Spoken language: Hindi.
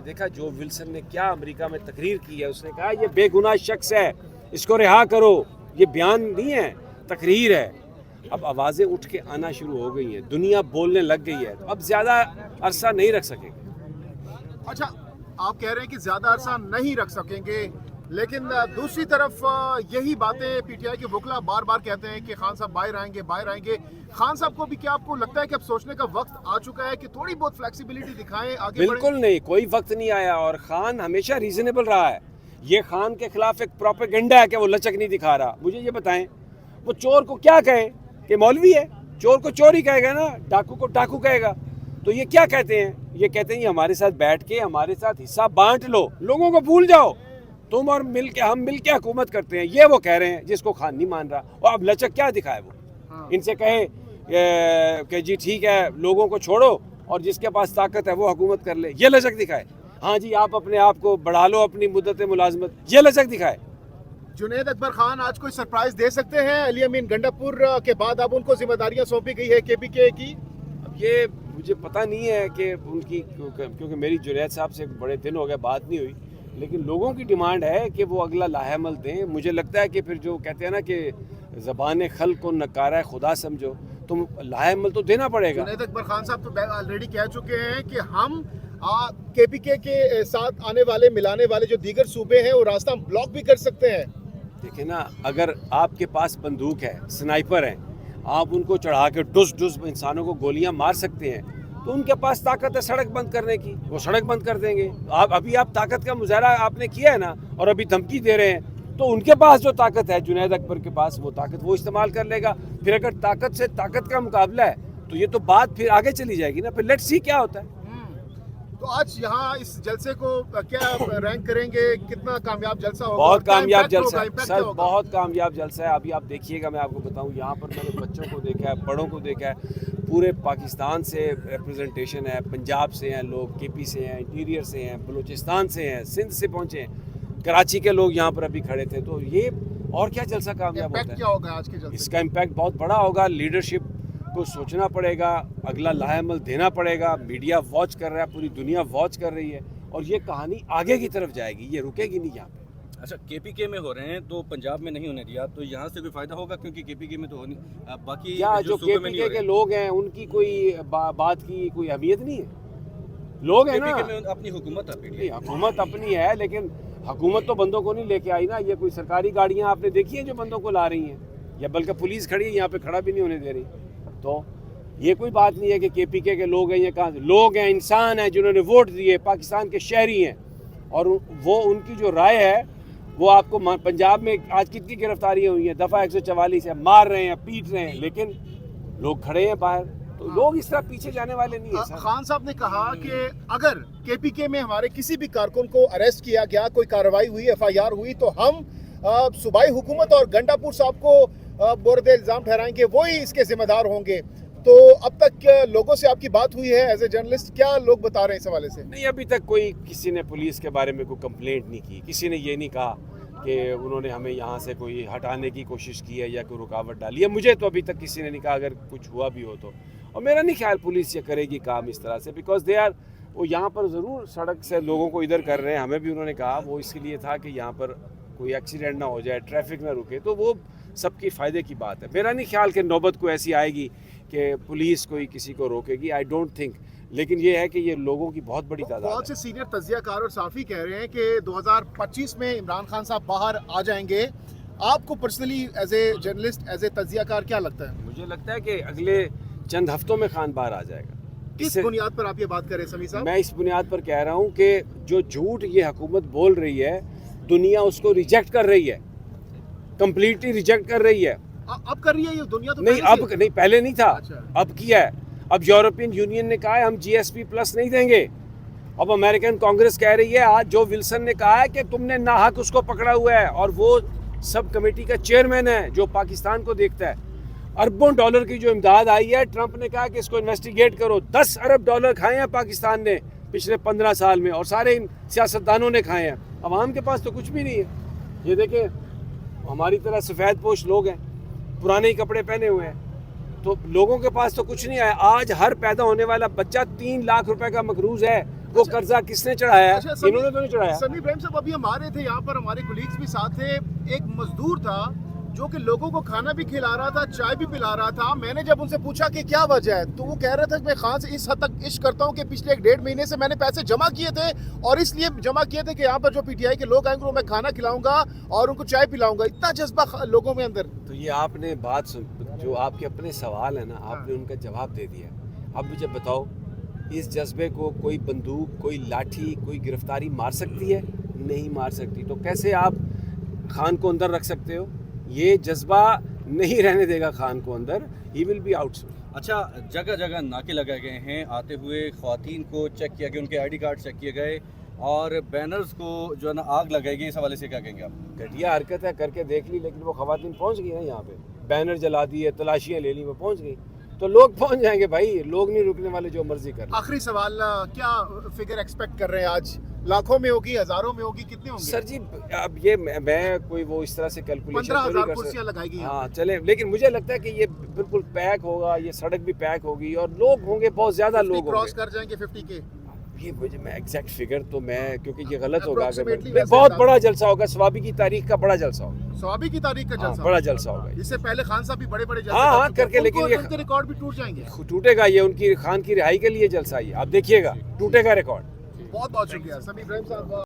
देखा जो विल्सन ने क्या अमेरिका में तकरीर की है, उसने कहा ये बेगुनाह शख्स है, इसको रिहा करो। ये बयान नहीं है, तकरीर है। अब आवाज़ें उठ के आना शुरू हो गई हैं, दुनिया बोलने लग गई है, तो अब ज़्यादा अरसा नहीं रख सकेंगे। अच्छा, आप कह रहे हैं कि ज़्यादा अरसा नहीं रख सकेंगे, लेकिन दूसरी तरफ यही बातें पीटीआई के वकला बार बार कहते हैं कि खान साहब बाहर आएंगे बाहर आएंगे। खान साहब को भी क्या आपको लगता है कि अब सोचने का वक्त आ चुका है कि थोड़ी बहुत फ्लेक्सिबिलिटी दिखाएं, आगे बिल्कुल नहीं, कोई वक्त नहीं आया और खान हमेशा रीजनेबल रहा है। ये खान के खिलाफ एक प्रोपेगेंडा है कि वो लचक नहीं दिखा रहा। मुझे ये बताएं, वो चोर को क्या कहे कि मौलवी है? चोर को चोर ही कहेगा ना, डाकू को डाकू कहेगा। तो ये क्या कहते हैं? ये कहते हैं हमारे साथ बैठ के हमारे साथ हिस्सा बांट लो, लोगों को भूल जाओ, तुम और मिल के हम मिल के हुकूमत करते हैं। ये वो कह रहे हैं, जिसको खान नहीं मान रहा। और अब लचक क्या दिखाए वो? इनसे कहे कि जी ठीक है, लोगों को छोड़ो और जिसके पास ताकत है वो हुकूमत कर ले, ये लचक दिखाए। हाँ जी, आप अपने आप को बढ़ा लो, अपनी मुद्दत मुलाजमत, ये लचक दिखाए। जुनैद अकबर खान आज कोई सरप्राइज दे सकते हैं? अली अमीन गंडापुर के बाद अब उनको जिम्मेदारियां सौंपी गई है केपीके की। अब ये मुझे पता नहीं है कि उनकी, क्योंकि मेरी जुनैद साहब से बड़े दिन हो गए बात नहीं हुई, लेकिन लोगों की डिमांड है कि वो अगला लाहेमल दें। मुझे लगता है कि फिर जो कहते हैं ना कि ज़बान खल को नकारा खुदा समझो, तो लाहेमल तो देना पड़ेगा। जुनैद अकबर खान साहब तो ऑलरेडी कह चुके हैं कि हम केपीके के साथ आने वाले मिलाने वाले जो दीगर सूबे हैं वो रास्ता हम ब्लॉक भी कर सकते हैं। देखिए ना, अगर आपके पास बंदूक है, स्नाइपर है, आप उनको चढ़ा के डुस डुस इंसानों को गोलियां मार सकते हैं, तो उनके पास ताकत है सड़क बंद करने की, वो सड़क बंद कर देंगे। अभी आप ताकत का मुजाहरा आपने किया है ना, और अभी धमकी दे रहे हैं, तो उनके पास जो ताकत है, जुनैद अकबर के पास, वो ताकत वो इस्तेमाल कर लेगा। फिर अगर ताकत से ताकत का मुकाबला है तो ये तो बात फिर आगे चली जाएगी ना। फिर लेट्स सी क्या होता है। तो आज यहाँ इस जलसे को क्या रैंक करेंगे? कितना कामयाब जलसा होगा? बहुत कामयाब जलसा है होगा, सर, बहुत कामयाब जलसा है। अभी आप देखिएगा, मैं आपको बताऊं, यहाँ पर मैंने बच्चों को देखा है, बड़ों को देखा है, पूरे पाकिस्तान से रिप्रेजेंटेशन है, पंजाब से हैं लोग, केपी से हैं, इंटीरियर से हैं, बलूचिस्तान से हैं, सिंध से पहुँचे हैं, कराची के लोग यहाँ पर अभी खड़े थे। तो ये और क्या जलसा कामयाब होता है? क्या होगा आज के जलसे? इसका इम्पैक्ट बहुत बड़ा होगा। लीडरशिप को सोचना पड़ेगा, अगला लाहेमल देना पड़ेगा। मीडिया वॉच कर रहा है, पूरी दुनिया वॉच कर रही है, और ये कहानी आगे की तरफ जाएगी, ये रुकेगी नहीं यहाँ पे। अच्छा, केपीके में हो रहे हैं तो पंजाब में नहीं होने दिया, तो यहाँ से कोई फायदा होगा? क्योंकि केपीके में तो होनी, बाकी क्या जो केपीके के लोग हैं उनकी कोई बात की कोई अहमियत नहीं है? लोग हैं ना, अपनी हुकूमत है, हुकूमत अपनी है, लेकिन हुकूमत तो बंदों को नहीं लेके आई ना। ये कोई सरकारी गाड़ियाँ आपने देखी हैं जो बंदों को ला रही हैं, या बल्कि पुलिस खड़ी है यहाँ पे, खड़ा भी नहीं होने दे रही। तो ये कोई बात नहीं है कि केपीके के लोग हैं। ये कहाँ लोग हैं? इंसान हैं जिन्होंने वोट दिए, पाकिस्तान के शहरी हैं, और वो उनकी जो राय है वो आपको पंजाब में आज कितनी गिरफ्तारियां हुई हैं, दफ़ा 144 है, मार रहे हैं, पीट रहे हैं, लेकिन लोग खड़े हैं बाहर। तो लोग इस तरह पीछे जाने वाले नहीं है। खान साहब ने कहा कि अगर केपीके में हमारे किसी भी कारकुन को अरेस्ट किया गया, कोई कार्रवाई हुई, FIR हुई, तो हम सूबाई हुकूमत और गंडापुर साहब को बोर्द इल्ज़ाम ठहराएंगे, वही इसके जिम्मेदार होंगे। तो अब तक लोगों से आपकी बात हुई है एज ए जर्नलिस्ट? क्या लोग बता रहे हैं इस हवाले से? नहीं, अभी तक कोई किसी ने पुलिस के बारे में कोई कंप्लेंट नहीं की, किसी ने ये नहीं कहा कि उन्होंने हमें यहाँ से कोई हटाने की कोशिश की है या कोई रुकावट डाली है। मुझे तो अभी तक किसी ने नहीं कहा, अगर कुछ हुआ भी हो तो। और मेरा नहीं ख्याल पुलिस ये करेगी काम इस तरह से, बिकॉज दे आर, वो यहाँ पर ज़रूर सड़क से लोगों को इधर कर रहे हैं। हमें भी उन्होंने कहा वो इसके लिए था कि यहाँ पर कोई एक्सीडेंट ना हो जाए, ट्रैफिक ना रुके, तो वो सबकी फ़ायदे की बात है। मेरा नहीं ख्याल कि नौबत को ऐसी आएगी कि पुलिस कोई किसी को रोकेगी, आई डोंट थिंक। लेकिन ये है कि ये लोगों की बहुत बड़ी तादाद है। बहुत से सीनियर तज्जियाकार और साफ़ी कह रहे हैं कि 2025 में इमरान खान साहब बाहर आ जाएंगे। आपको personally as a journalist, as a तज्जियाकार क्या लगता है? मुझे लगता है कि अगले चंद हफ्तों में खान बाहर आ जाएगा। किस बुनियाद पर आप ये बात कर रहे हैं समी साहब? मैं इस बुनियाद पर कह रहा हूँ कि जो झूठ ये हुकूमत बोल रही है, दुनिया उसको रिजेक्ट कर रही है, कम्प्लीटली रिजेक्ट कर रही है। अब कर रही है ये दुनिया? तो नहीं, अब नहीं, पहले नहीं था। अच्छा। अब किया है। अब यूरोपियन यूनियन ने कहा है हम GSP+ नहीं देंगे। अब अमेरिकन कांग्रेस कह रही है, आज जो विल्सन ने कहा है कि तुमने नाहक उसको पकड़ा हुआ है, और वो सब कमेटी का चेयरमैन है जो पाकिस्तान को देखता है। अरबों डॉलर की जो इमदाद आई है, ट्रंप ने कहा कि इसको इन्वेस्टिगेट करो। 10 अरब डॉलर खाए हैं पाकिस्तान ने पिछले 15 साल में, और सारे इन सियासतदानों ने खाए हैं। अवाम के पास तो कुछ भी नहीं है। ये देखें, हमारी तरह सफ़ेद पोश लोग हैं, पुराने ही कपड़े पहने हुए हैं, तो लोगों के पास तो कुछ नहीं है। आज हर पैदा होने वाला बच्चा 3 लाख रुपए का मकरूज है, वो कर्जा किसने चढ़ाया अच्छा, है? समी- इन्होंने तो नहीं चढ़ाया। सनी इब्राहिम साहब अभी हम आ रहे थे यहाँ पर, हमारे कोलीग्स भी साथ थे। एक मजदूर था जो कि लोगों को खाना भी खिला रहा था, चाय भी पिला रहा था। मैंने जब उनसे पूछा कि क्या वजह है, तो वो कह रहा था कि मैं खान से इस हद तक इश्क करता हूँ कि पिछले 1.5 महीने से मैंने पैसे जमा किए थे, और इसलिए जमा किए थे कि यहाँ पर जो पीटीआई के लोग आएंगे उनको मैं खाना खिलाऊंगा और उनको चाय पिलाऊंगा। इतना जज्बा लोगों में अंदर। तो ये आपने बात सुन, जो आपके अपने सवाल है ना, आपने उनका जवाब दे दिया। अब मुझे बताओ, इस जज्बे को कोई बंदूक, कोई लाठी, कोई गिरफ्तारी मार सकती है? नहीं मार सकती। तो कैसे आप खान को अंदर रख सकते हो? ये जज्बा नहीं रहने देगा खान को अंदर। He will be out. अच्छा, जगह जगह नाके लगाए गए हैं, आते हुए ख्वातीन को चेक किया गया, उनके आईडी कार्ड चेक किए गए, और बैनर्स को जो है ना आग लगाई गई। इस हवाले से क्या कहेंगे आप? घटिया हरकत है, करके देख ली, लेकिन वो खवातीन पहुंच गई ना यहाँ पे, बैनर जला दिए, तलाशियाँ ले ली, वो पहुंच गई। तो लोग पहुंच जाएंगे भाई, लोग नहीं रुकने वाले, जो मर्जी कर। आखिरी सवाल, क्या फिगर एक्सपेक्ट कर रहे हैं आज? लाखों में होगी, हजारों में होगी, कितने होंगे? सर जी, अब ये मैं कोई वो इस तरह से कैलकुलेशन 15,000 कुर्सियां लगाई गई हैं। हाँ चले, लेकिन मुझे लगता है कि ये बिल्कुल पैक होगा, ये सड़क भी पैक होगी और लोग होंगे, बहुत ज्यादा लोग क्रॉस होंगे। कर जाएंगे 50 के। ये मुझे मैं एग्जैक्ट फिगर तो मैं, क्योंकि ये गलत होगा अगर Approximately मैं, वैसे बहुत अंदाजा। बड़ा जलसा होगा, स्वाबी की तारीख का बड़ा जलसा होगा। स्वाबी की तारीख का हाँ, जलसा, बड़ा जलसा होगा ये। इससे पहले खान साहब भी बड़े बड़े हाँ, हाँ, करके, लेकिन ये उनके रिकॉर्ड भी टूट जाएंगे। टूटेगा, ये उनकी खान की रिहाई के लिए जलसा ही, आप देखिएगा, टूटेगा रिकॉर्ड। बहुत बहुत शुक्रिया समी इब्राहिम साहब।